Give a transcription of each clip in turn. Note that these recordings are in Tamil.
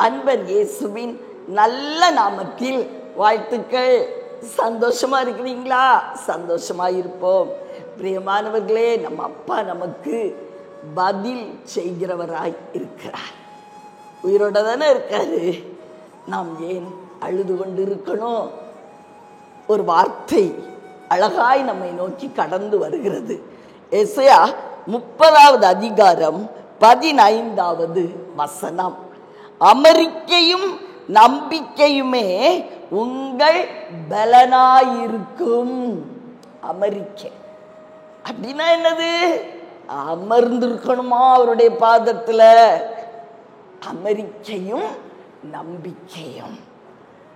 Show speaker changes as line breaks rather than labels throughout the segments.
அன்பர் இயேசுவின் நல்ல நாமத்தில் வாழ்த்துக்கள். சந்தோஷமா இருக்கிறீங்களா? சந்தோஷமா இருப்போம். பிரியமானவர்களே, நம்ம அப்பா நமக்கு பதில் செய்கிறவராய் இருக்கிறார். உயிரோட தானே இருக்காரு. நாம் ஏன் அழுது கொண்டு இருக்கணும்? ஒரு வார்த்தை அழகாய் நம்மை நோக்கி கடந்து வருகிறது. எசையா 30வது அதிகாரம் 15வது வசனம். அமெரிக்கையும் நம்பிக்கையுமே உங்கள் பலனாயிருக்கும். அமெரிக்கை அப்படின்னா என்னது? அமர்ந்திருக்கணுமா அவருடைய பாதத்துல. அமெரிக்கையும் நம்பிக்கையும்.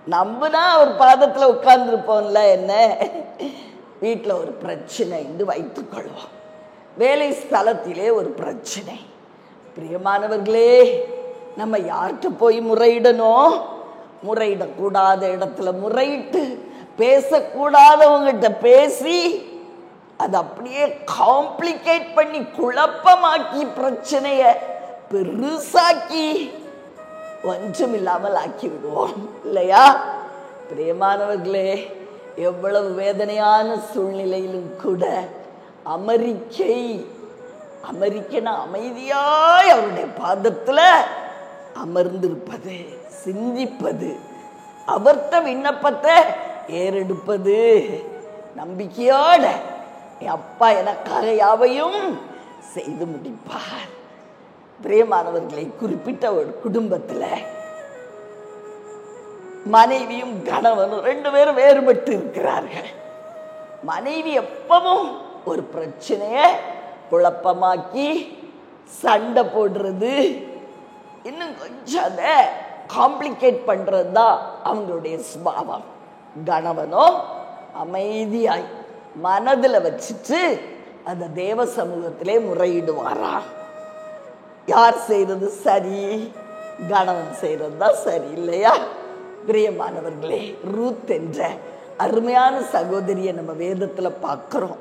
நம்புனா அவர் பாதத்துல உட்கார்ந்து இருப்போம்ல. என்ன, வீட்டில் ஒரு பிரச்சனை என்று வைத்துக் கொள்வோம். வேலை ஸ்தலத்திலே ஒரு பிரச்சனை. பிரியமானவர்களே, நம்ம யார்கிட்ட போய் முறையிடணும்? முறையிடக்கூடாத இடத்துல முறையிட்டு, பேசக்கூடாதவங்கிட்ட பேசி, அது அப்படியே காம்ப்ளிகேட் பண்ணி குழப்பமாக்கி பிரச்சனைய பெருசாக்கி ஒன்றும் இல்லாமல் ஆக்கி விடுவோம் இல்லையா? பிரியமானவர்களே, எவ்வளவு வேதனையான சூழ்நிலையிலும் கூட அமெரிக்கனா அமைதியாய் அவருடைய பாதத்துல அமர்ந்திருப்பது, சிந்திப்பது, அவர்த்த விண்ணப்பத்தை ஏறெடுப்பது, நம்பிக்கையோட என் அப்பா எனக்காக யாவையும் செய்து முடிப்பார். பிரியமானவர்களை, குறிப்பிட்ட ஒரு குடும்பத்துல மனைவியும் கணவனும் 2 பேரும் வேறுபட்டு இருக்கிறார்கள். மனைவி எப்பவும் ஒரு பிரச்சனைய குழப்பமாக்கி சண்டை போடுறது, இன்னும் கொஞ்சம் அதை காம்ப்ளிகேட் பண்றது தான் அவங்களுடைய சுபாவம். கணவனோ அமைதியாய் மனதில் வச்சுட்டு அந்த தேவ சமூகத்திலே முறையிடுவாராம். யார் செய்யறது சரி? கணவன் செய்யறது தான் சரி இல்லையா? பிரியமானவர்களே, ரூத் என்ற அருமையான சகோதரியை நம்ம வேதத்துல பார்க்கிறோம்.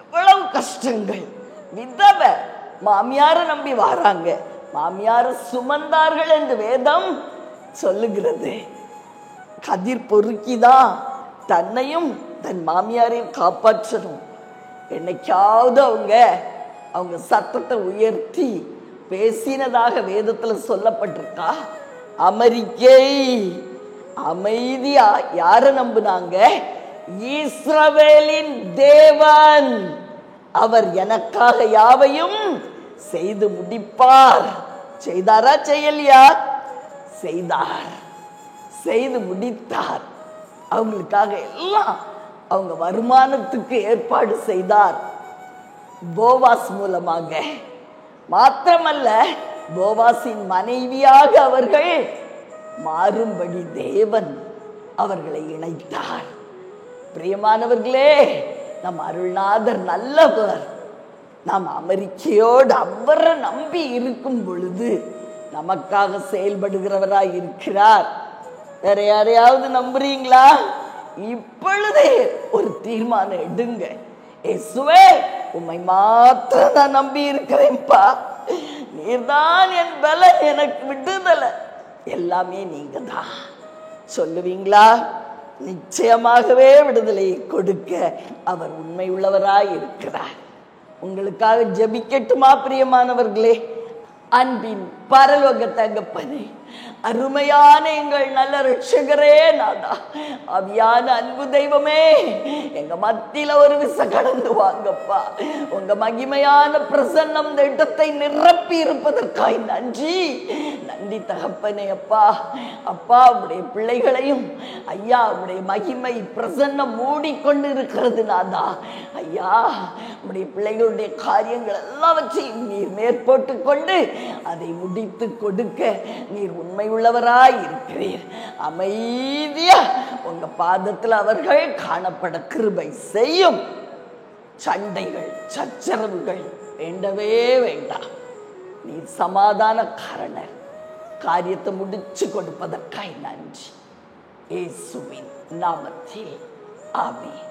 எவ்வளவு கஷ்டங்கள். விதவை மாமியார நம்பி வராங்க. மாமியார சுமந்தார்கள் என்று வேதம் சொல்லுகிறது. கதிர் பொறுக்கிதான் தன்னையும் தன் மாமியாரையும் காப்பாற்றணும். என்னைக்காவது அவங்க சத்தத்தை உயர்த்தி பேசினதாக வேதத்துல சொல்லப்பட்டிருக்கா? அமெரிக்கை அமைதியா யார நம்புனாங்க? இஸ்ரவேலின் தேவன், அவர் எனக்காக யாவையும் செய்து முடிப்பார். செய்தாரா? செய்யலையா? செய்தார், செய்து முடித்தார். அவங்களுக்காக எல்லாம் அவங்க வருமானத்துக்கு ஏற்பாடு செய்தார் போவாஸ் மூலமாக. மாத்திரமல்ல, போவாசின் மனைவியாக அவர்கள் மாறும்படி தேவன் அவர்களை இணைத்தார். பிரியமானவர்களே, நம் அருள்நாதர் நல்லவர். நாம் அமெரிக்கையோடு அவரை நம்பி இருக்கும் பொழுது நமக்காக செயல்படுகிறவராய் இருக்கிறார். வேற யாரையாவது நம்புறீங்களா? இப்பொழுதே ஒரு தீர்மானம் எடுங்க. இயேசுவே, உம்மை மாத்திரம் நான் நம்பி இருக்கிறேன்ப்பா. நீர்தான் என் பலன், எனக்கு விடுதலை, எல்லாமே நீங்க தான் சொல்லுவீங்களா? நிச்சயமாகவே விடுதலையை கொடுக்க அவர் உண்மை உள்ளவராய் இருக்கிறார். உங்களுக்காக ஜெபிக்கட்டுமா? பிரியமானவர்களே, அன்பின் பரலோக தகப்பனே, அருமையான எங்கள் நல்ல ரட்சகரே, நாதா, அவியான அன்பு தெய்வமே, எங்க மத்தியில ஒரு விச கடந்து வாங்கப்பா. உங்க மகிமையான பிரசன்னம் இந்த இடத்தை நிரப்பி இருப்பதற்காய் நன்றி. நன்றி தகப்பனே. அப்பா, உடைய பிள்ளைகளையும் ஐயா உடைய மகிமை பிரசன்னம் மூடிக்கொண்டு இருக்கிறது நாதா. ஐயா, உடைய பிள்ளைகளுடைய காரியங்கள் எல்லாவற்றையும் நீர் மேற்போட்டு கொண்டு அதை முடித்து கொடுக்க நீர் உண்மை உள்ளவராய் இருக்கிறீர். அமைதியா உங்க பாதத்தில் அவர்கள் காணப்பட கிருபை செய்யும். சண்டைகள், சச்சரவுகள் வேண்டவே வேண்டாம். நீர் சமாதான காரணர். காரியத்தை முடிச்சு கொடுப்பதற்காய் நன்றி. இயேசுவின் நாமத்தில் ஆமென்.